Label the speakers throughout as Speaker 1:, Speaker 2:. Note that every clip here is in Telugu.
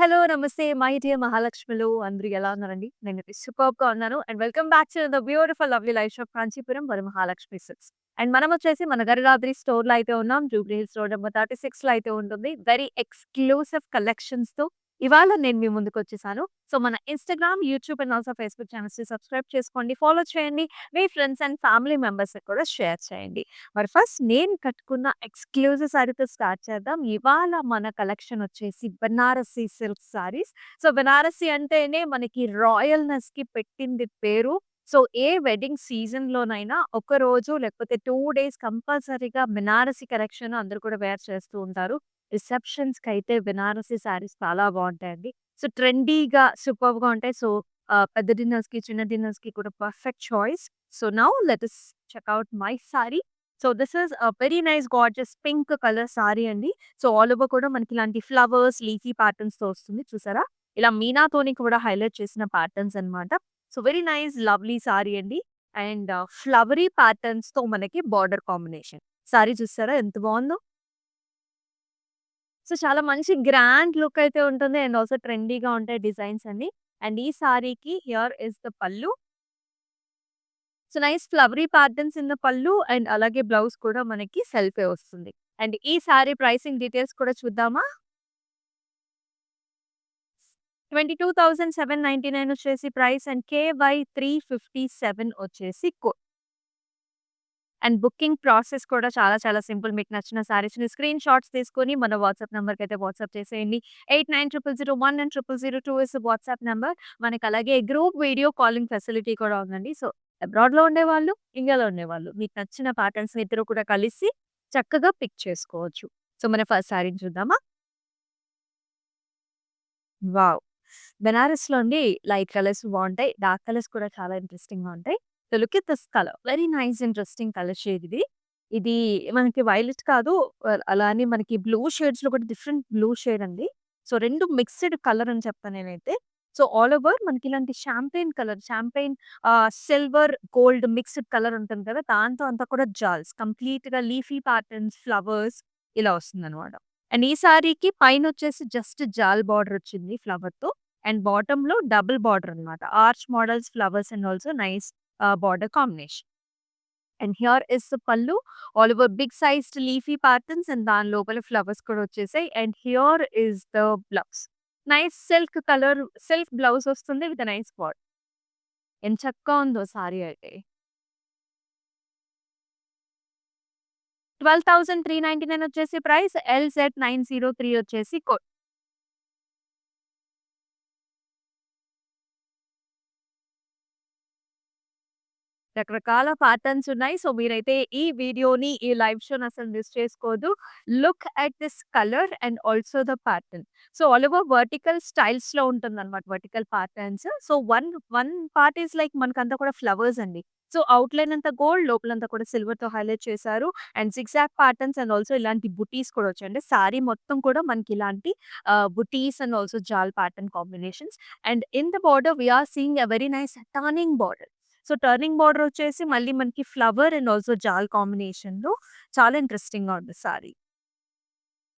Speaker 1: హలో! నమస్తే. మై డియర్ మహాలక్ష్మిలు అందరూ ఎలా ఉన్నారండి? నేనైతే సూపర్బ్‌గా ఉన్నాను. And welcome back to the beautiful lovely life of Kanchipuram Varamahalakshmi silks. And మనమొచ్చేసి మన గరిరాద్రి స్టోర్‌లో అయితే ఉన్నాం. జూబ్లీ హిల్స్ రోడ్ నంబర్ 36లో అయితే ఉంటుంది. వెరీ ఎక్స్‌క్లూసివ్ కలెక్షన్స్‌తో ఇవాళ నేను మీ ముందుకొచ్చేసాను. సో, మన Instagram, YouTube and also Facebook ఛానెల్స్‌ని సబ్స్క్రైబ్ చేసుకోండి. ఫాలో చేయండి. మీ ఫ్రెండ్స్ అండ్ ఫ్యామిలీ మెంబర్స్‌కి కూడా షేర్ చేయండి. మరి ఫస్ట్ నేను కట్టుకున్న ఎక్స్‌క్లూజివ్ సారీతో స్టార్ట్ చేద్దాం. ఇవాళ మన కలెక్షన్ వచ్చేసి బనారసి సిల్క్ సారీస్. సో, బనారసి అంటేనే మనకి రాయల్‌నెస్‌కి పెట్టింది పేరు. సో, ఏ వెడ్డింగ్ సీజన్‌లోనైనా ఒక రోజు లేకపోతే 2 డేస్ కంపల్సరీగా బనారసి కలెక్షన్ అందరూ కూడా వేర్ చేస్తూ ఉంటారు. రిసెప్షన్స్‌కైతే బనారసి సారీస్ చాలా బావుంటాయండి. సో, ట్రెండీగా సూపర్బ్‌గా ఉంటాయి. సో, పెద్ద డిన్నర్స్‌కి, చిన్న డిన్నర్స్‌కి కూడా perfect choice. So, now let us check out my sari. So, this is a very nice gorgeous pink colour sari అండి. సో, ఆల్ ఓవర్ కూడా మనకి ఇలాంటి ఫ్లవర్స్, లీఫీ ప్యాటర్న్స్‌తో వస్తుంది చూసారా? ఇలా మీనాతోని కూడా హైలైట్ చేసిన ప్యాటర్న్స్ అన్నమాట. So, very nice lovely sorry అండి. అండ్ ఫ్లవరీ ప్యాటర్న్స్‌తో మనకి బార్డర్ కాంబినేషన్. సారీ చూసారా ఎంత బావుందో? సో, చాలా మంచి గ్రాండ్ లుక్ అయితే ఉంటుంది. అండ్ ఆల్సో ట్రెండీగా ఉంటాయి డిజైన్స్ అన్ని. అండ్ ఈ సారీకి here is the pallu. So, nice flowery patterns in the పల్లు అండ్ అలాగే బ్లౌజ్ కూడా మనకి సెల్ఫే వస్తుంది. అండ్ ఈ సారీ ప్రైసింగ్ డీటెయిల్స్ కూడా చూద్దామా? 22,799 వచ్చేసి ప్రైస్ అండ్ KY 357 వచ్చేసి అండ్ బుకింగ్ ప్రాసెస్ కూడా చాలా చాలా సింపుల్. మీకు నచ్చిన సారీస్‌ని స్క్రీన్ షాట్స్ తీసుకొని మన వాట్సాప్ నంబర్‌కైతే వాట్సాప్ చేసేయండి. 890001 ఇస్ వాట్సాప్ నంబర్. మనకి అలాగే గ్రూప్ వీడియో కాలింగ్ ఫెసిలిటీ కూడా ఉందండి. సో, అబ్రాడ్‌లో ఉండేవాళ్ళు, ఇండియాలో ఉండేవాళ్ళు మీకు నచ్చిన ప్యాటర్న్స్‌ని ఇద్దరు కూడా కలిసి చక్కగా పిక్ చేసుకోవచ్చు. సో, మన ఫస్ట్ సారీని చూద్దామా? వావ్! బెనారస్‌లో అండి లైట్ కలర్స్ బావుంటాయి. డార్క్ కలర్స్ కూడా చాలా ఇంట్రెస్టింగ్‌గా ఉంటాయి. So, look at this colour. Very nice interesting colour shade ఇది. ఇది మనకి వైలెట్ కాదు. అలా అని మనకి బ్లూ షేడ్స్‌లో కూడా డిఫరెంట్ బ్లూ షేడ్ అండి. సో, 2 మిక్స్‌డ్ కలర్ అని చెప్తా నేనైతే. సో, ఆల్ ఓవర్ మనకి ఇలాంటి champagne colour, silver, gold mixed colour ఉంటుంది కదా! దాంతో అంతా కూడా జాల్స్ కంప్లీట్‌గా లీఫీ ప్యాటర్న్స్, ఫ్లవర్స్ ఇలా వస్తుందనమాట. అండ్ ఈ సారీకి పైనొచ్చేసి జస్ట్ జాల్ బార్డర్ వచ్చింది ఫ్లవర్‌తో. అండ్ బాటమ్‌లో డబుల్ బార్డర్ అన్నమాట. Arch models, flowers and also nice border combination. And here is the pallu. All over big sized leafy patterns and దాని లోపల ఫ్లవర్స్ కూడా వచ్చేసాయి. And here is the blouse. Nice silk colour silk blouse వస్తుంది విత్ నైస్ బార్డర్. ఎంత చక్కగా ఉందో సారీ అయితే. 12,399 వచ్చేసి ప్రైస్. LZ903 వచ్చేసి కోడ్. రకరకాల ప్యాటర్న్స్ ఉన్నాయి. సో, మీరైతే ఈ వీడియోని, ఈ లైవ్ షోని అసలు మిస్ చేసుకోవద్దు. Look at this colour and also the pattern. So, all over vertical స్టైల్స్‌లో ఉంటుందన్నమాట. Vertical patterns. So, one one part is like మనకంతా కూడా ఫ్లవర్స్ అండి. సో, ఔట్‌లైన్ అంతా గోల్డ్, లోపలంతా కూడా సిల్వర్‌తో హైలైట్ చేశారు. And zigzag patterns and also ఇలాంటి బుటీస్ కూడా వచ్చాయి. అంటే సారీ మొత్తం కూడా మనకి ఇలాంటి butis and also jaal pattern combinations. And in the border we are seeing a very nice turning border. So, turning border వచ్చేసి మళ్ళీ మనకి ఫ్లవర్ అండ్ ఆల్సో జాల్ కాంబినేషన్‌లో చాలా ఇంట్రెస్టింగ్‌గా ఉంది సారీ.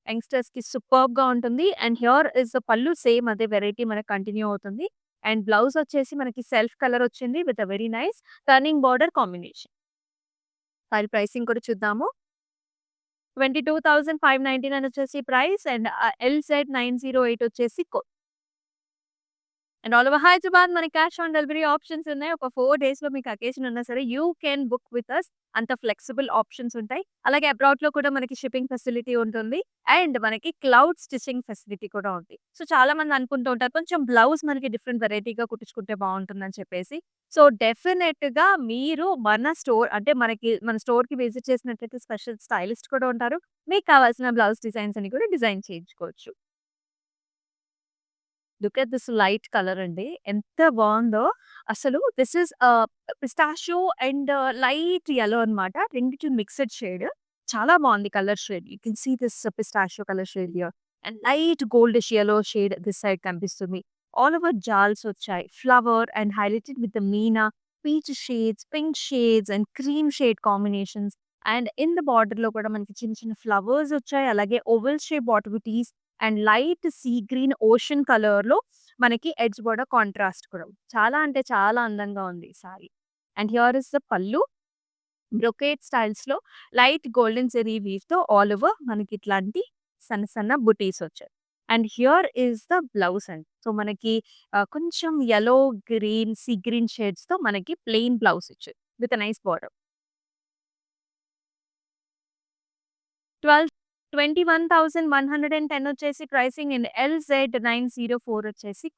Speaker 1: యంగ్‌స్టర్స్‌కి సూపర్బ్‌గా ఉంటుంది. అండ్ హియర్ ఇస్ ద పల్లు సేమ్ అదే వెరైటీ మనకు కంటిన్యూ అవుతుంది. అండ్ బ్లౌజ్ వచ్చేసి మనకి సెల్ఫ్ కలర్ వచ్చింది with a very nice turning border combination. Sorry pricing కూడా చూద్దాము. 22,599 వచ్చేసి ప్రైస్ అండ్ LZ908 వచ్చేసి అండ్ ఆల్ ఓవర్ హైదరాబాద్ మనకి క్యాష్ ఆన్ డెలివరీ ఆప్షన్స్ ఉన్నాయి. ఒక 4 డేస్‌లో మీకు అకేషన్ ఉన్నా సరే you can book with us. అంత ఫ్లెక్సిబుల్ ఆప్షన్స్ ఉంటాయి. అలాగే అబ్రాడ్‌లో కూడా మనకి షిప్పింగ్ ఫెసిలిటీ ఉంటుంది. అండ్ మనకి క్లౌడ్ స్టిచింగ్ ఫెసిలిటీ కూడా ఉంది. సో, చాలామంది అనుకుంటూ ఉంటారు కొంచెం బ్లౌజ్ మనకి డిఫరెంట్ వెరైటీగా కుట్టించుకుంటే బావుంటుందని చెప్పేసి. సో, డెఫినెట్‌గా మీరు మన స్టోర్ అంటే మన స్టోర్‌కి విజిట్ చేసినట్లయితే స్పెషల్ స్టైలిస్ట్ కూడా ఉంటారు. మీకు కావాల్సిన బ్లౌజ్ డిజైన్స్ అన్ని కూడా డిజైన్ చేయించుకోవచ్చు. Look at this light colour అండి. ఎంత బావుందో. అసలు this is pistachio and light yellow అన్నమాట. రెండిటి మిక్స్డ్ షేడ్. చాలా బావుంది colour shade. You can see this pistachio colour shade here. And light goldish yellow shade this side కనిపిస్తుంది. ఆల్ ఓవర్ జాల్స్ వచ్చాయి. Flower and highlighted with the meena, peach shades, pink shades and cream shade combinations. And in the బార్డర్‌లో కూడా మనకి చిన్న చిన్న ఫ్లవర్స్ వచ్చాయి. అలాగే ఓవెల్ షేప్ బాటిబుటీస్ and light sea green ocean కలర్‌లో మనకి ఎడ్జ్ బోర్డర్ కాంట్రాస్ట్ కూడా. చాలా అంటే చాలా అందంగా ఉంది ఈ sari. And here is the pallu. Brocade స్టైల్స్‌లో లైట్ గోల్డెన్ జెరీ వీవ్‌తో ఆల్ ఓవర్ మనకి ఇట్లాంటి సన్న సన్న బుటీస్ వచ్చాయి. And here is the blouse అండి. సో, మనకి కొంచెం యెల్లో, గ్రీన్, సీ గ్రీన్ షేడ్స్‌తో మనకి ప్లెయిన్ బ్లౌజ్ ఇచ్చారు. With a nice border. 12 21,110 వచ్చేసి ప్రైసింగ్ అండ్ LZ904 వచ్చేసి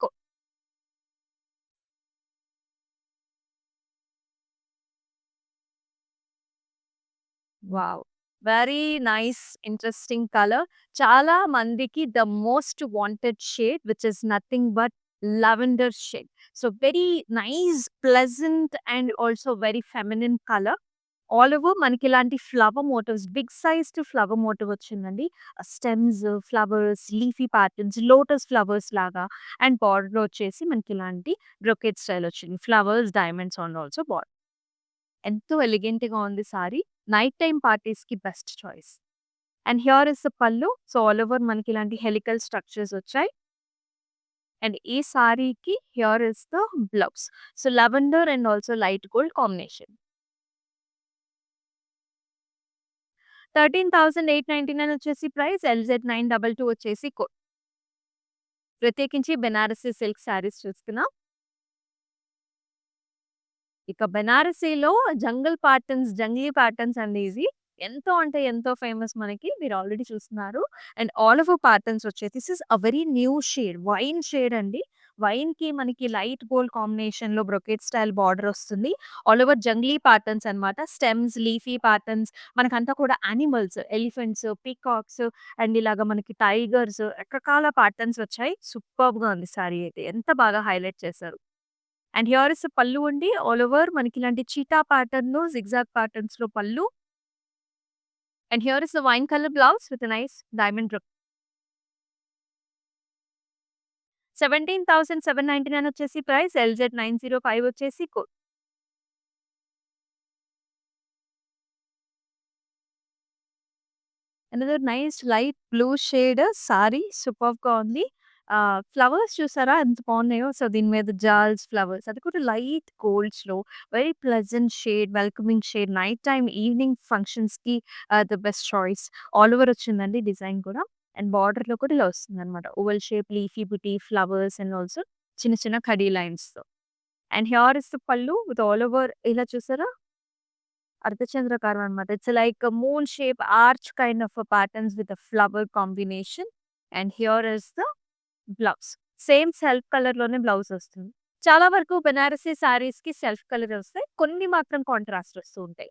Speaker 1: wow! Very nice interesting colour. చాలా మందికి the most wanted shade which is nothing but lavender shade. So, very nice, pleasant and also very feminine colour. All over మనకి ఇలాంటి flower motifs, big sized flower motif వచ్చిందండి. Stems, flowers, leafy patterns, lotus flowers లాగా. అండ్ బార్డర్‌లో వచ్చేసి మనకి ఇలాంటి బ్రొకెట్ స్టైల్ వచ్చింది. Flowers, diamonds and also border. ఎంతో ఎలిగెంట్‌గా ఉంది సారీ. నైట్ టైమ్ పార్టీస్‌కి best choice. And here is the pallu. So, all over మనకి ఇలాంటి హెలికల్ స్ట్రక్చర్స్ వచ్చాయి. అండ్ ఈ సారీకి here is the blouse. So, lavender and also light gold combination. 13,899 వచ్చేసి ప్రైస్. LZ922 వచ్చేసి కోడ్. ప్రత్యేకించి బెనారసి సిల్క్ సారీస్ చూస్తున్నాం. ఇక బెనారసీలో జంగ్లీ ప్యాటర్న్స్ అండి ఇది. ఎంతో అంటే ఎంతో ఫేమస్ మనకి. మీరు ఆల్రెడీ చూస్తున్నారు. అండ్ ఆల్ ఓవర్ ప్యాటర్న్స్ వచ్చేసి this is a very new shade. Wine shade అండి. వైన్‌కి మనకి లైట్ గోల్డ్ కాంబినేషన్‌లో బ్రొకెట్ స్టైల్ బార్డర్ వస్తుంది. ఆల్ ఓవర్ జంగ్లీ ప్యాటర్న్స్ అన్నమాట. స్టెమ్స్, లీఫీ ప్యాటర్న్స్ మనకంతా కూడా యానిమల్స్, ఎలిఫెంట్స్, పీకాక్స్ అండ్ ఇలాగ మనకి టైగర్స్ రకరకాల ప్యాటర్న్స్ వచ్చాయి. సూపర్బ్‌గా ఉంది సారీ అయితే. ఎంత బాగా హైలైట్ చేశారు. అండ్ హియర్ ఇస్ పల్లు అండి. ఆల్ ఓవర్ మనకి ఇలాంటి చీటా ప్యాటర్న్‌లో జిగ్‌జాగ్ ప్యాటర్న్స్‌లో pallu. And here is the wine colour blouse with nice diamond 17,799 వచ్చేసి ప్రైస్. LZ905 వచ్చేసి code. Another nice light blue shade sari సూపర్బ్‌గా ఉంది. ఫ్లవర్స్ చూసారా ఎంత బాగున్నాయో. సో, దీని మీద జాల్స్ ఫ్లవర్స్ అది కూడా లైట్ గోల్డ్స్‌లో very pleasant shade, welcoming shade. Night time, evening ఫంక్షన్స్‌కి the best choice. All over వచ్చిందండి డిజైన్ కూడా. అండ్ బార్డర్‌లో కూడా ఇలా వస్తుందన్నమాట. Oval shape, leafy buti, flowers and also చిన్న చిన్న కడీ లైన్స్‌తో. And here is the pallu with all over ఇలా చూసారా? అర్ధచంద్రాకారం అన్నమాట. It's like moon shape arch kind of patterns with flower combination. And here is the blouse. Same self కలర్‌లోనే బ్లౌజ్ వస్తుంది. చాలా వరకు బెనారసీ శారీస్‌కి సెల్ఫ్ కలర్ వస్తాయి. కొన్ని మాత్రం కాంట్రాస్ట్ వస్తూ ఉంటాయి.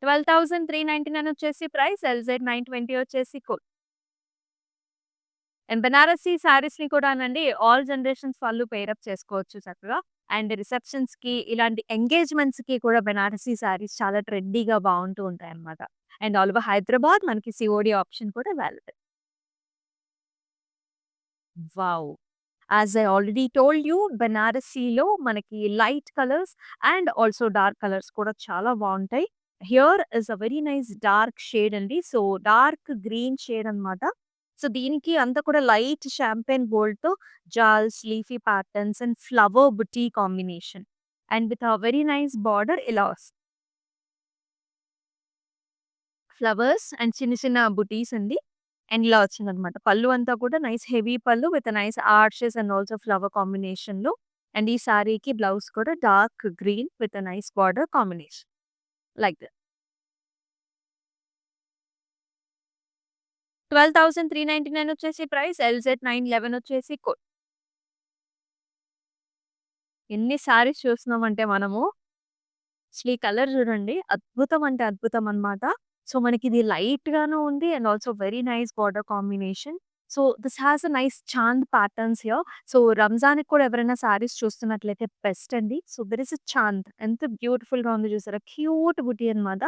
Speaker 1: 12,399 వచ్చేసి ప్రైస్. LZ920 వచ్చేసి కోడ్. అండ్ బెనారసీ శారీస్‌ని కూడానండి ఆల్ జనరేషన్స్ వాళ్ళు పేరప్ చేసుకోవచ్చు చక్కగా. అండ్ రిసెప్షన్స్‌కి ఇలాంటి ఎంగేజ్‌మెంట్స్‌కి కూడా బెనారసీ శారీస్ చాలా ట్రెండీగా బావుంటూ ఉంటాయన్నమాట. అండ్ ఆల్ ఓవర్ హైదరాబాద్ మనకి సీఓడీ ఆప్షన్ కూడా valid. Wow! As I already told you బెనారసీలో మనకి light colours and also dark colours కూడా చాలా బావుంటాయి. Here is a very nice dark shade అండి. సో, డార్క్ గ్రీన్ షేడ్ అన్నమాట. సో, దీనికి అంతా కూడా లైట్ షాంపెయిన్ గోల్డ్‌తో jaals, leafy patterns and flower buti combination. And with a very nice border ఇలా వస్తుంది. ఫ్లవర్స్ అండ్ చిన్న చిన్న బుటీస్ అండి. అండ్ ఇలా వచ్చిందనమాట. పళ్ళు అంతా కూడా నైస్ హెవీ పళ్ళు with nice arches and also flower కాంబినేషన్‌లో. అండ్ ఈ సారీకి బ్లౌజ్ కూడా dark green with nice border combination. Like that. 12,399 వచ్చేసి ప్రైస్. LZ911 వచ్చేసి కోడ్. ఎన్ని సారీస్ చూస్తున్నామంటే మనము అసలు ఈ కలర్ చూడండి. అద్భుతం అంటే అద్భుతం అన్నమాట. సో, మనకిది లైట్ గాను ఉంది and also very nice border combination. So, this has a nice chand patterns here. So, రంజాన్‌కి కూడా ఎవరైనా సారీస్ చూస్తున్నట్లయితే బెస్ట్ అండి. So, there is a chand ఎంత బ్యూటిఫుల్‌గా ఉందో చూసారా? క్యూట్ బుటీ అన్నమాట.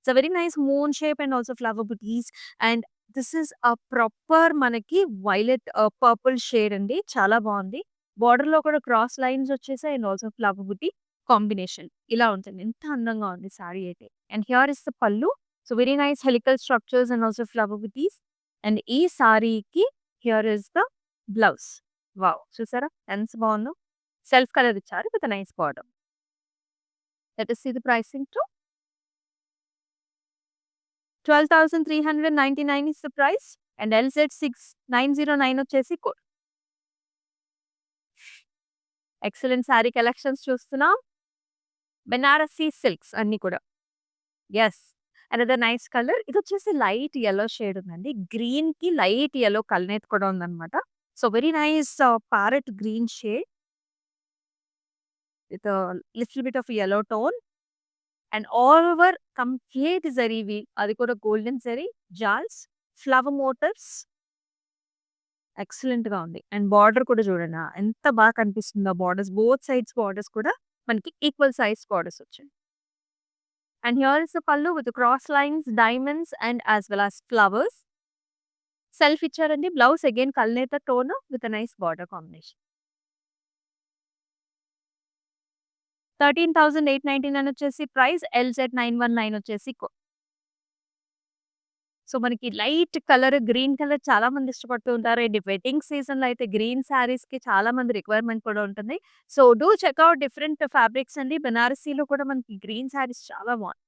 Speaker 1: It's a very nice moon shape and also flower butis. And this is a proper మనకి వైలెట్ పర్పుల్ షేడ్ అండి. చాలా బావుంది. బార్డర్‌లో కూడా క్రాస్ లైన్స్ వచ్చేసాయి and also flower buti combination. ఇలా ఉంటుంది. ఎంత అందంగా ఉంది సారీ అయితే. And here is the pallu. So, very nice helical structures and also flower butis. And ఈ సారీకి here is the blouse. Wow! చూసారా ఎంత బావుందో? సెల్ఫ్ కలర్ ఇచ్చారు with nice border. Let us see the pricing too. 12,399 is the price and LZ6909 వచ్చేసి కోడ్. ఎక్సలెంట్ సారీ కలెక్షన్స్ చూస్తున్నాం. బెనారసీ సిల్క్స్ అన్నీ కూడా. యెస్. Another nice colour. ఇదొచ్చేసి లైట్ యెల్లో షేడ్ ఉందండి. గ్రీన్‌కి లైట్ యెల్లో కల్నేత్ కూడా ఉందన్నమాట. So, very nice parrot green shade with little bit of yellow tone and all over complete zari weave. అది కూడా golden zari, jaals, flower motifs ఎక్సలెంట్‌గా ఉంది. అండ్ బార్డర్ కూడా చూడండి. ఎంత బాగా కనిపిస్తుందో బార్డర్స్. బోత్ సైడ్స్ బార్డర్స్ కూడా మనకి ఈక్వల్ సైజ్ బార్డర్స్ వచ్చాయి. And here is the pallu with the cross lines, diamonds and as well as flowers. Self ఇచ్చారండి. బ్లౌజ్ అగైన్ కల్నేత tone with nice border combination. 13,899 వచ్చేసి ప్రైస్. LZ919 వచ్చేసి సో, మనకి లైట్ కలర్, గ్రీన్ కలర్ చాలా మంది ఇష్టపడుతూ ఉంటారు. అండ్ వెడ్డింగ్ సీజన్‌లో అయితే గ్రీన్ శారీస్‌కి చాలా మంది రిక్వైర్మెంట్ కూడా ఉంటుంది. So, do check out different fabrics అండి. బెనారసీలో కూడా మనకి గ్రీన్ శారీస్ చాలా బాగున్నాయి.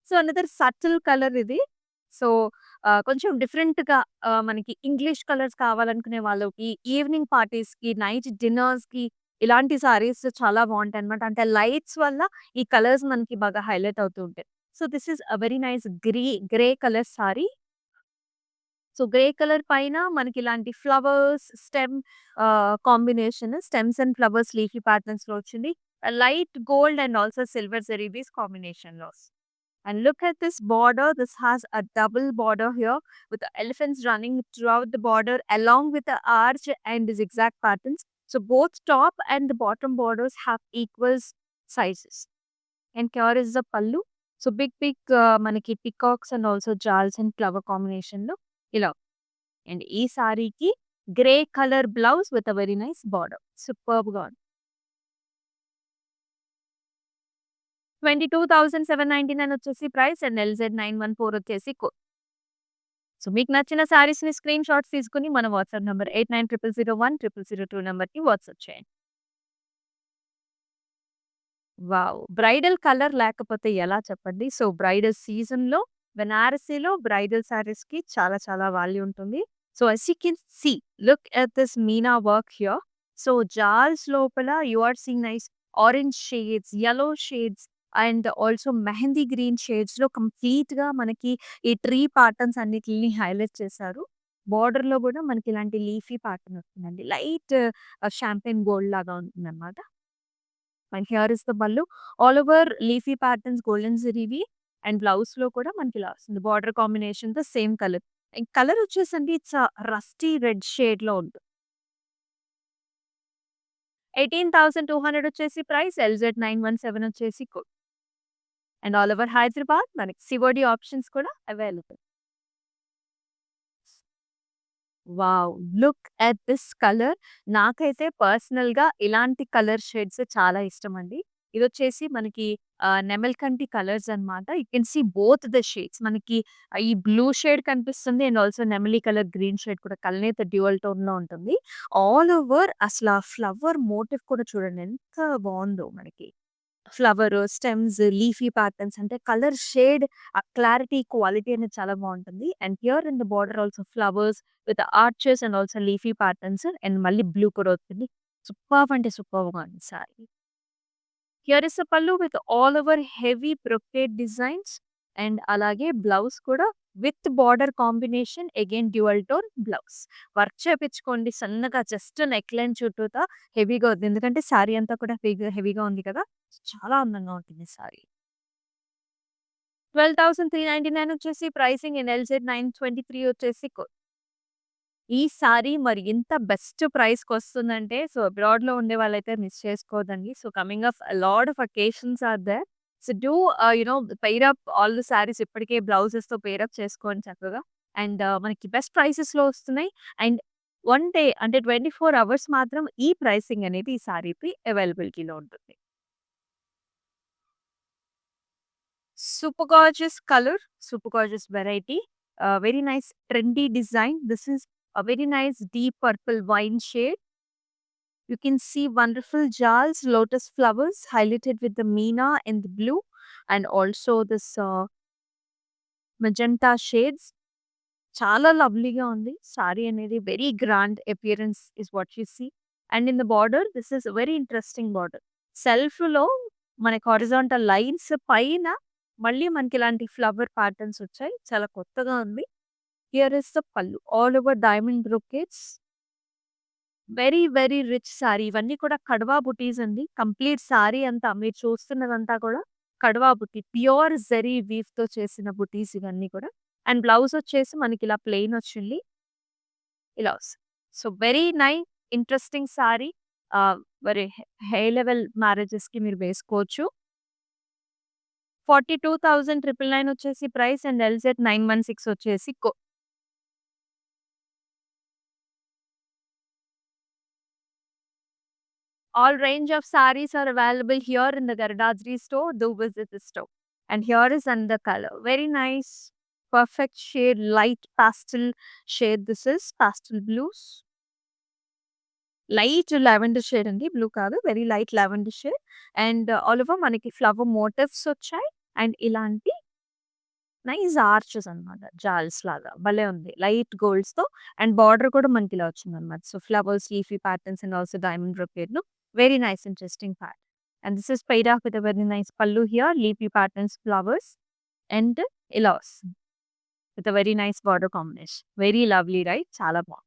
Speaker 1: సో, అనదర్ సటిల్ కలర్ ఇది. సో, కొంచెం డిఫరెంట్‌గా మనకి ఇంగ్లీష్ కలర్స్ కావాలనుకునే వాళ్ళకి ఈవినింగ్ పార్టీస్‌కి, నైట్ డిన్నర్స్‌కి ఇలాంటి సారీస్ చాలా బావుంటాయన్నమాట. అంటే లైట్స్ వల్ల ఈ కలర్స్ మనకి బాగా హైలైట్ అవుతూ ఉంటాయి. So, this is a very nice grey colour sari. So, grey colour పైన మనకి ఇలాంటి flowers, combination stems and flowers leafy ప్యాటర్న్స్‌లో వచ్చింది. Light gold and also silver zari బీస్ కాంబినేషన్‌లో. And look at this border. This has a double border here with the elephants running throughout the border along with the arch and zigzag patterns. So both top and the bottom borders have equal sizes. And here is the pallu. So big manaki peacocks and also jals and flower combination lo ila. And ee saree ki grey color blouse with a very nice border. Superb ga undi. 22,799 వచ్చేసి ప్రైస్ అండ్ LZ914 వచ్చేసి కోడ్. సో, మీకు నచ్చిన సారీస్‌ని స్క్రీన్ షాట్స్ తీసుకొని మన వాట్సాప్ నంబర్ 8900010002 నంబర్‌కి వాట్సాప్ చేయండి. వావ్! బ్రైడల్ కలర్ లేకపోతే ఎలా చెప్పండి. సో, బ్రైడల్ సీజన్‌లో బెనారసీలో బ్రైడల్ సారీస్‌కి చాలా చాలా వాల్యూ ఉంటుంది. So, as you can see look at this meena work here. So, jaals లోపల you are seeing nice orange shades, yellow shades and also mehndi green షేడ్స్‌లో కంప్లీట్‌గా మనకి ఈ ట్రీ ప్యాటర్న్స్ అన్నిటిని హైలైట్ చేశారు. బోర్డర్‌లో కూడా మనకి ఇలాంటి లీఫీ ప్యాటర్న్ వస్తుందండి. లైట్ షాంపెయిన్ గోల్డ్ లాగా ఉంటుందన్నమాట. And here is the pallu. All over leafy patterns golden జరీవి అండ్ బ్లౌజ్‌లో కూడా మనకి ఇలా వస్తుంది. బార్డర్ కాంబినేషన్‌తో సేమ్ కలర్. కలర్ వచ్చేసండి ఇట్స్ రస్టీ రెడ్ షేడ్‌లో ఉంటుంది. 18,200 వచ్చేసి ప్రైస్. LZ917 వచ్చేసి code. And all over Hyderabad మనకి సిఓడి ఆప్షన్స్ కూడా available. Wow! Look at this colour. నాకైతే పర్సనల్‌గా ఇలాంటి కలర్ షేడ్స్ చాలా ఇష్టమండి. ఇదొచ్చేసి మనకి నెమలికంటి కలర్స్ అన్నమాట. You can see both the shades. మనకి ఈ బ్లూ షేడ్ కనిపిస్తుంది అండ్ ఆల్సో నెమలి కలర్ గ్రీన్ షేడ్ కూడా కల్నేత డ్యూయల్ టోన్‌లో ఉంటుంది. ఆల్ ఓవర్ అసల ఫ్లవర్ మోటివ్ కూడా చూడండి ఎంత బావుందో మనకి. ఫ్లవరు, స్టెమ్స్, లీఫీ ప్యాటర్న్స్ అంటే కలర్ షేడ్ ఆ క్లారిటీ, క్వాలిటీ అనేది చాలా బావుంటుంది. And here in the border also flowers with arches and also leafy patterns and మళ్ళీ బ్లూ కూడా వస్తుంది. సూపర్బ్ అంటే సూపర్బ్‌గా ఉంది sorry. Here is a pallu with all over heavy brocade designs and అలాగే బ్లౌజ్ కూడా with border combination again dual tone blouse. Work చేపించుకోండి సన్నగా జస్ట్ నెక్ లైన్ చుట్టూతా హెవీగా ఉంది. ఎందుకంటే సారీ అంతా కూడా హెవీగా ఉంది కదా! చాలా అందంగా ఉంటుంది సారీ. 12,399 వచ్చేసి ప్రైసింగ్ ఇన్ LZ923 వచ్చేసి ఈ సారీ మరి ఇంత బెస్ట్ ప్రైస్‌కొస్తుందంటే సో, అబ్రాడ్‌లో ఉండే వాళ్ళైతే మిస్ చేసుకోవద్దండి. So, coming of lot of occasions are there. So, do pair up all the saris ఇప్పటికే బ్లౌజెస్‌తో పెయిర్ అప్ చేసుకోండి చక్కగా. అండ్ మనకి బెస్ట్ ప్రైసెస్‌లో వస్తున్నాయి. అండ్ వన్ డే అంటే 24 అవర్స్ మాత్రం ఈ ప్రైసింగ్ అనేది ఈ సారీకి అవైలబిలిటీలో ఉంటుంది. Super gorgeous colour, super gorgeous variety. very nice trendy design. This is a very nice deep purple wine shade. You can see wonderful jars, lotus flowers highlighted with the Meena in the blue and also this magenta shades. చాలా లవ్లీగా ఉంది. సారీ అనేది very grand appearance is what you see. And in the border this is very interesting border. సెల్ఫ్‌లో మనకి హారిజాంటల్ లైన్స్ పైన మళ్ళీ మనకి ఇలాంటి ఫ్లవర్ ప్యాటర్న్స్ వచ్చాయి. చాలా కొత్తగా ఉంది. Here is the pallu. All over diamond brocades. Very, very rich sorry. ఇవన్నీ కూడా కడవా బుటీస్ అండి. కంప్లీట్ సారీ అంతా మీరు చూస్తున్నదంతా కూడా కడవా బుటీ. ప్యూర్ జరీ వీవ్‌తో చేసిన బుటీస్ ఇవన్నీ కూడా. అండ్ బ్లౌజ్ వచ్చేసి మనకి ఇలా ప్లెయిన్ వచ్చింది. ఇలా వస్తుంది. So, very interesting sari. Very high level మ్యారేజెస్‌కి మీరు వేసుకోవచ్చు. 42,999 వచ్చేసి ప్రైస్ అండ్ ఎల్‌జెడ్ 916 వచ్చేసి All range of sarees are available here in the Garadadri store. Do visit the store. And here is another color. Very nice, perfect shade, light pastel shade. This is pastel blues. Light lavender shade అండి. బ్లూ కాదు. Very light lavender shade. And all over మనకి ఫ్లవర్ మోటివ్స్ వచ్చాయి. అండ్ ఇలాంటి నైస్ ఆర్చెస్ అన్నమాట. జాల్స్ లాగా భలే ఉంది. లైట్ గోల్డ్స్‌తో అండ్ బార్డర్ కూడా మనకి ఇలా వచ్చిందన్నమాట. So, flowers, leafy patterns and also diamond బ్రొకేడ్‌లో very nice interesting pattern. And this is paid off with a very nice pallu here, leafy patterns, flowers and ఇలా వస్తుంది. With a very nice border combination. Very lovely right? చాలా బాగుంది.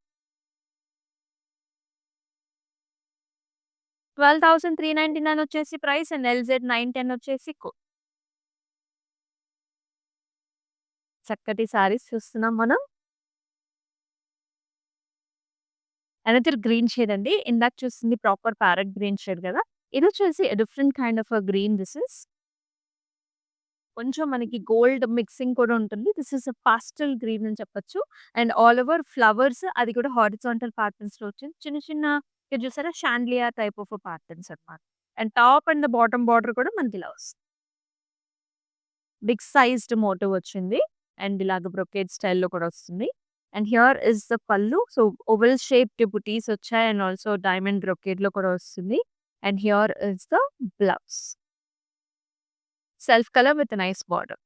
Speaker 1: 12,399 వచ్చేసి ప్రైస్ అండ్ ఎల్‌జెడ్ 910 వచ్చేసి చక్కటి సారీస్ చూస్తున్నాం మనం. అనదర్ గ్రీన్ షేడ్ అండి. ఇందాక చూసింది ప్రాపర్ ప్యారట్ గ్రీన్ షేడ్ కదా! ఇదొచ్చేసి different kind of green this is. కొంచెం మనకి గోల్డ్ మిక్సింగ్ కూడా ఉంటుంది. దిస్ ఇస్ పాస్టల్ గ్రీన్ అని చెప్పొచ్చు. అండ్ ఆల్ ఓవర్ ఫ్లవర్స్ అది కూడా హారిజాంటల్ ప్యాటర్న్స్‌లో వచ్చింది. చిన్న చిన్న ఇది చూసారా షాండ్లియా టైప్ ఆఫ్ ప్యాటర్న్స్ అన్నమాట. And top and bottom border కూడా మనకి ఇలా వస్తుంది. బిగ్ సైజ్డ్ మోటివ్ వచ్చింది. అండ్ ఇలాగ బ్రొకేడ్ స్టైల్‌లో కూడా వస్తుంది. And here is the pallu. So, oval shaped బుటీస్ వచ్చాయి అండ్ ఆల్సో డైమండ్ బ్రొకేడ్‌లో కూడా వస్తుంది. And here is the blouse. Self colour with nice border.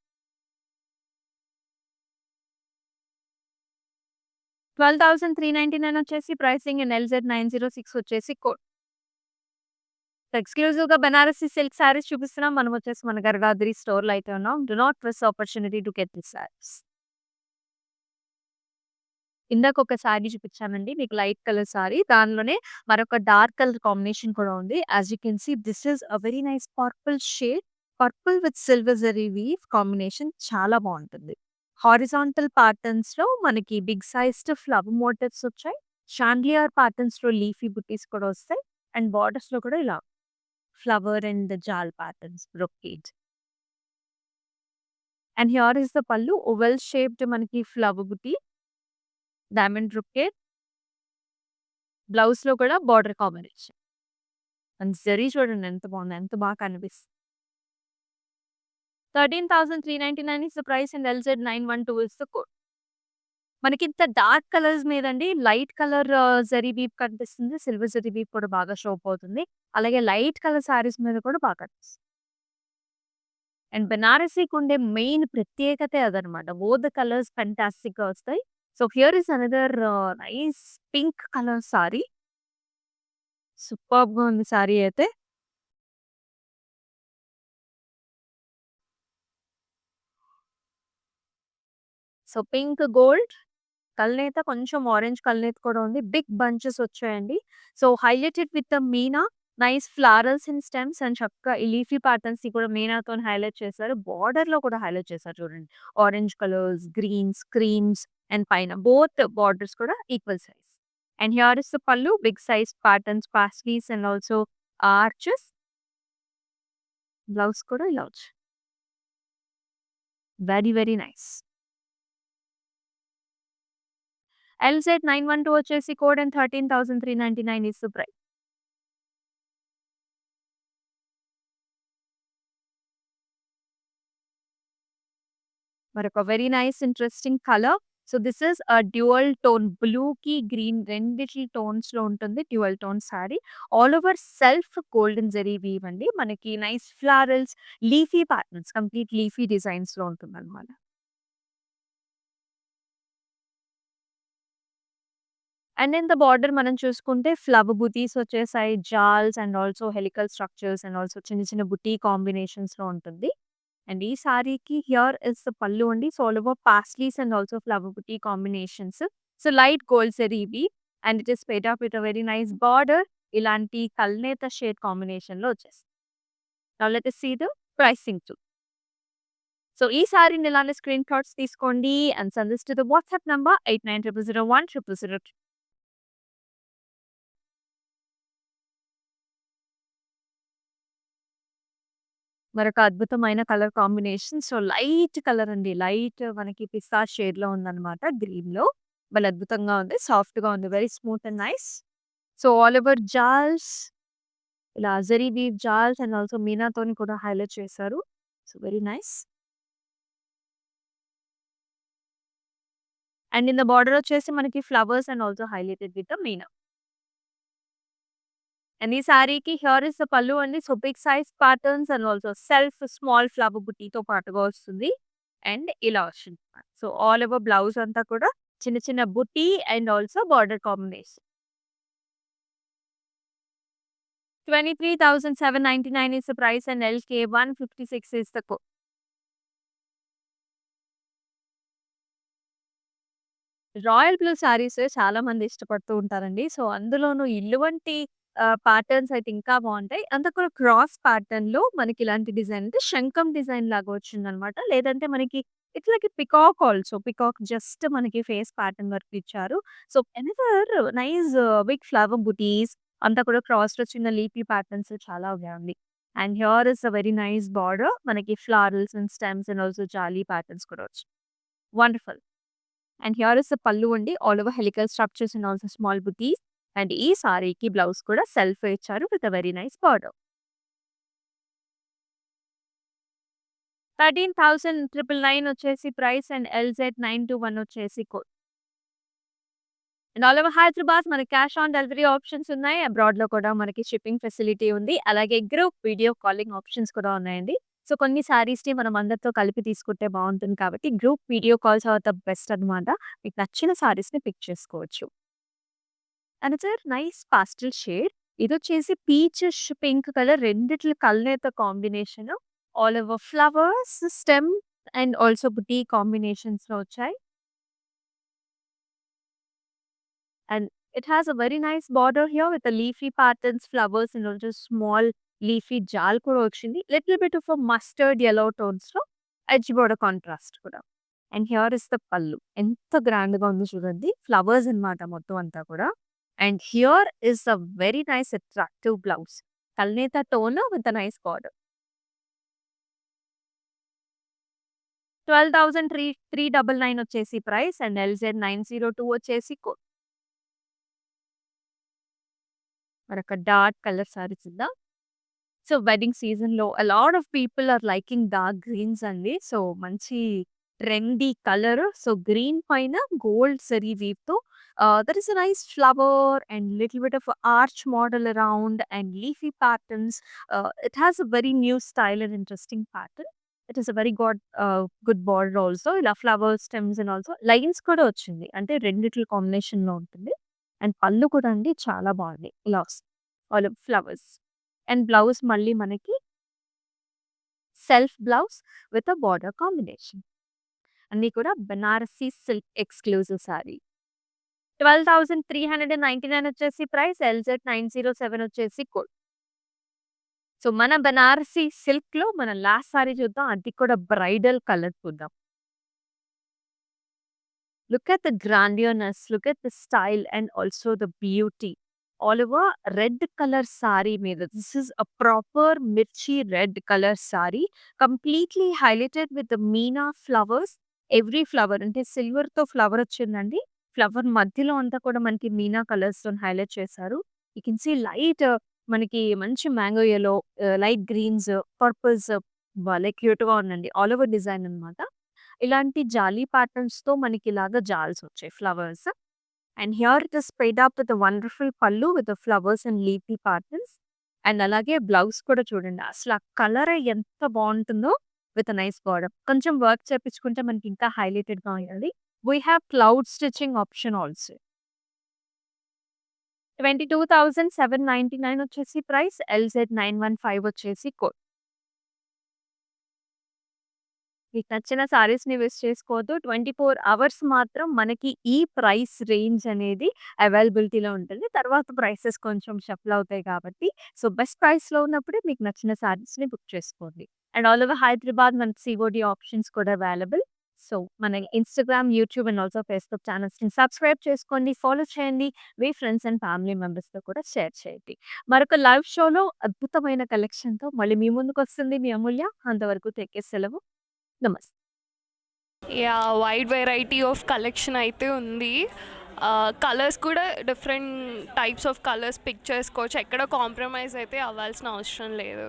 Speaker 1: 12,399 వచ్చేసి ప్రైసింగ్ అండ్ ఎల్‌జెడ్ 906 వచ్చేసి కోడ్. ఎక్స్‌క్లూజివ్‌గా బనారసి సిల్క్ సారీస్ చూపిస్తున్నాం. మనం వచ్చేసి మన గరడాద్రి స్టోర్‌లో అయితే ఉన్నాం. Do not miss opportunity to get this saris. ఇందాక ఒక సారీ చూపించానండి మీకు లైట్ కలర్ సారీ. దానిలోనే మరొక డార్క్ కలర్ కాంబినేషన్ కూడా ఉంది. As you can see this is a very nice purple shade. Purple with silver zari weave combination చాలా బావుంటుంది. హారిజాంటల్ ప్యాటర్న్స్‌లో మనకి బిగ్ సైజ్డ్ ఫ్లవర్ మోటివ్స్ వచ్చాయి. షాండ్లియర్ ప్యాటర్న్స్‌లో లీఫీ బుటీస్ కూడా వస్తాయి. అండ్ బార్డర్స్‌లో కూడా ఇలా flower and jaal patterns brocade. And here is the pallu. Oval shaped మనకి ఫ్లవర్ బుటీ. Diamond brocade. బ్లౌజ్‌లో కూడా బార్డర్ కాంబినేషన్. అండ్ జరీ చూడండి ఎంత బావుందో. ఎంత బాగా కనిపిస్తుంది. 13,399 is the price and LZ 912 is the code. మనకింత డార్క్ కలర్స్ మీదండి లైట్ కలర్ జరీ వీవ్ కనిపిస్తుంది. సిల్వర్ జరీ వీవ్ కూడా బాగా షో అప్ అవుతుంది. అలాగే లైట్ కలర్ సారీస్ మీద కూడా బాగా కనిపిస్తుంది. అండ్ బెనారసీకుండే మెయిన్ ప్రత్యేకతే అదనమాట. బోత్ ద కలర్స్ ఫెంటాస్టిక్‌గా వస్తాయి. So, here is another nice pink colour sari. సూపర్బ్‌గా ఉంది సారీ అయితే. సో, పింక్ గోల్డ్ కల్నేత కొంచెం ఆరెంజ్ కల్నేత కూడా ఉంది. బిగ్ బంచెస్ వచ్చాయండి. So, highlighted with the Meena nice ఫ్లవరల్స్ and stems and చక్కగా ఈ లీఫీ ప్యాటర్న్స్‌ని కూడా మీనాతోని హైలైట్ చేశారు. బార్డర్‌లో కూడా హైలైట్ చేశారు చూడండి. Orange colours, greens, creams and పైన బోత్ బార్డర్స్ కూడా equal size. And here is the pallu big size patterns, paisleys and also arches. Blouse కూడా ఇలా వచ్చింది. Very, very nice. ఎల్‌జెడ్ 912 వచ్చేసి code and 13,399 is the price. మరొక very nice interesting colour. So, this is dual tone బ్లూకి, గ్రీన్ రెండిటి టోన్స్‌లో ఉంటుంది. Dual tone sari. All over self golden zari weave అండి. మనకి nice florals, leafy patterns complete leafy డిజైన్స్‌లో ఉంటుందన్నమాట. అండ్ ఇన్ ద బార్డర్ మనం చూసుకుంటే ఫ్లవర్ బుటీస్ వచ్చేసాయి. Jaals and also helical structures and also చిన్న చిన్న బుటీ కాంబినేషన్స్‌లో ఉంటుంది. అండ్ ఈ సారీకి హియర్ ఇస్ ద పల్లు అండి. So, all over paisleys and also flower buti combinations. So, light gold zari ఇవి and it is paired up with a very nice border. ఇలాంటి కల్నేత షేడ్ కాంబినేషన్‌లో వచ్చేసింది. Now let us see the pricing too. So, ఈ సారీని ఇలానే స్క్రీన్ షాట్స్ తీసుకోండి and send this to the WhatsApp number 8900010002. మరొక అద్భుతమైన colour combination. So, light colour అండి. లైట్ మనకి పిస్తా షేడ్‌లో ఉందన్నమాట గ్రీన్‌లో. భలే అద్భుతంగా ఉంది. సాఫ్ట్‌గా ఉంది. Very smooth and nice. So, all over jaals ఇలా zari weave jaals and also మీనాతోని కూడా హైలైట్ చేశారు. So, very nice. And in the border వచ్చేసి మనకి flowers and also highlighted with the meena. And ఈ సారీకి హియర్ ఇస్ ద పల్లు అండి. So, big size patterns and also self small flower బుట్టీతో పాటుగా వస్తుంది. అండ్ ఇలా వస్తుంది. సో, ఆల్ ఓవర్ బ్లౌజ్ అంతా కూడా చిన్న చిన్న buti and also border combination. 23,799 is the price and LK 156 is the code. Royal blue saris చాలా మంది ఇష్టపడుతూ ఉంటారండి. సో, అందులోనూ ఇల్లువంటి ప్యాటర్న్స్ అయితే ఇంకా బావుంటాయి. అంతా కూడా క్రాస్ ప్యాటర్న్‌లో మనకి ఇలాంటి డిజైన్ అంటే శంఖం డిజైన్ లాగా వచ్చిందనమాట. లేదంటే మనకి it's like peacock also. Peacock just మనకి ఫేస్ ప్యాటర్న్ వరకు ఇచ్చారు. So, another nice big flower butis అంతా కూడా క్రాస్‌లో చిన్న లీఫీ ప్యాటర్న్స్ చాలా బాగుంది. And here is a very nice border. మనకి florals and stems and also jaali patterns కూడా వచ్చాయి. Wonderful. And here is the pallu అండి. All over helical structures and also small butis. And ఈ సారీకి బ్లౌజ్ కూడా సెల్ఫ్ ఇచ్చారు with a very nice border. 13,999 వచ్చేసి ప్రైస్ అండ్ LZ 921 వచ్చేసి code. And all over Hyderabad మనకి క్యాష్ ఆన్ డెలివరీ ఆప్షన్స్ ఉన్నాయి. అబ్రాడ్‌లో కూడా మనకి షిప్పింగ్ ఫెసిలిటీ ఉంది. అలాగే గ్రూప్ వీడియో కాలింగ్ ఆప్షన్స్ కూడా ఉన్నాయండి. సో, కొన్ని సారీస్‌ని మనం అందరితో కలిపి తీసుకుంటే బావుంటుంది కాబట్టి group video calls are the best అన్నమాట. మీకు నచ్చిన సారీస్‌ని పిక్ చేసుకోవచ్చు. Another nice pastel shade. ఇదొచ్చేసి పీచిష్ పింక్ కలర్ రెండిట్ల కలనేత combination. All over flowers, stem and also buti కాంబినేషన్స్‌లో వచ్చాయి. And it has a very nice border here with leafy patterns, flowers and also small leafy jaal కూడా వచ్చింది. Little bit of a mustard yellow టోన్స్‌లో ఎడ్జ్ బోర్డర్ కాంట్రాస్ట్ కూడా. అండ్ హియర్ ఇస్ ద పల్లు. ఎంత గ్రాండ్‌గా ఉందో చూడండి. ఫ్లవర్స్ అన్నమాట మొత్తం అంతా కూడా. And here is a very nice attractive blouse. కల్నేత tone with a nice border. 12,399 వచ్చేసి ప్రైస్ అండ్ LZ 902 వచ్చేసి కోడ్. మరొక డార్క్ కలర్ సారీ చూద్దాం. సో, వెడ్డింగ్ సీజన్‌లో a lot of people are liking dark greens అండి. సో, మంచి ట్రెండీ కలర్. సో, గ్రీన్ పైన గోల్డ్ జరీ వీవ్‌తో there is a nice flower and little bit of arch model around and leafy patterns. It has a very new style and interesting pattern. It is a very good border also. ఇలా flower stems and also lines కూడా వచ్చింది. అంటే రెండిట్ల కాంబినేషన్‌లో ఉంటుంది. అండ్ పళ్ళు కూడా అండి చాలా బాగుంది. ఇలా వస్తుంది. All flowers. అండ్ బ్లౌజ్ మళ్ళీ మనకి self blouse with a border combination. అన్నీ కూడా బనారసి సిల్క్ ఎక్స్‌క్లూజివ్ సారీ. 12,399 వచ్చేసి ప్రైస్. LZ 907 వచ్చేసి కోడ్. సో, మన బనారసి సిల్క్‌లో మన లాస్ట్ సారీ చూద్దాం. అది కూడా బ్రైడల్ కలర్ చూద్దాం. Look at the grandiousness, look at the style and also the beauty. All over red color saree made. This is a proper mirchi red color saree, completely highlighted with the meena flowers. Every flower అంటే సిల్వర్ తో ఫ్లవర్ వచ్చిందండి. ఫ్లవర్ మధ్యలో అంతా కూడా మనకి మీనా కలర్స్ తోని హైలైట్ చేశారు. యూ కెన్ సీ లైట్ మనకి మంచి mango yellow, light greens, purples భలే క్యూట్‌గా ఉందండి. ఆల్ ఓవర్ డిజైన్ అన్నమాట. ఇలాంటి జాలీ ప్యాటర్న్స్‌తో మనకిలాగా జాల్స్ వచ్చాయి flowers. And here it is paired up with a wonderful pallu with flowers and leafy patterns. And అలాగే బ్లౌజ్ కూడా చూడండి. అసల ఆ కలరే ఎంత బావుంటుందో విత్ ఎ నైస్ బార్డర్. కొంచెం వర్క్ చేపించుకుంటే మనకి ఇంకా హైలైటెడ్‌గా ఉంటది. We have cloud stitching option also. 22,799 వచ్చేసి ప్రైస్. ఎల్‌జెడ్ 915 వచ్చేసి కోడ్. మీకు నచ్చిన సారీస్‌ని మిస్ చేసుకోవద్దు. 24 అవర్స్ మాత్రం మనకి ఈ ప్రైస్ రేంజ్ అనేది అవైలబిలిటీలో ఉంటుంది. తర్వాత ప్రైసెస్ కొంచెం షఫుల్ అవుతాయి కాబట్టి, సో, బెస్ట్ ప్రైస్‌లో ఉన్నప్పుడే మీకు నచ్చిన సారీస్‌ని బుక్ చేసుకోండి. అండ్ ఆల్ ఓవర్ హైదరాబాద్ మనకి సీఓడీ ఆప్షన్స్ కూడా అవైలబుల్. సో, మన Instagram, YouTube and also Facebook ఛానల్స్‌ని సబ్స్క్రైబ్ చేసుకోండి, ఫాలో చేయండి. మీ ఫ్రెండ్స్ అండ్ ఫ్యామిలీ మెంబర్స్‌తో కూడా షేర్ చేయండి. మరొక లైవ్ షోలో అద్భుతమైన కలెక్షన్‌తో మళ్ళీ మీ ముందుకొస్తుంది మీ అమూల్య. అంతవరకు టేక్ కేర్. సెలవు. నమస్తే.
Speaker 2: Yeah! Wide variety of collection అయితే ఉంది. కలర్స్ కూడా different types of colours pick చేసుకోవచ్చు. ఎక్కడ కాంప్రమైజ్ అయితే అవ్వాల్సిన అవసరం లేదు.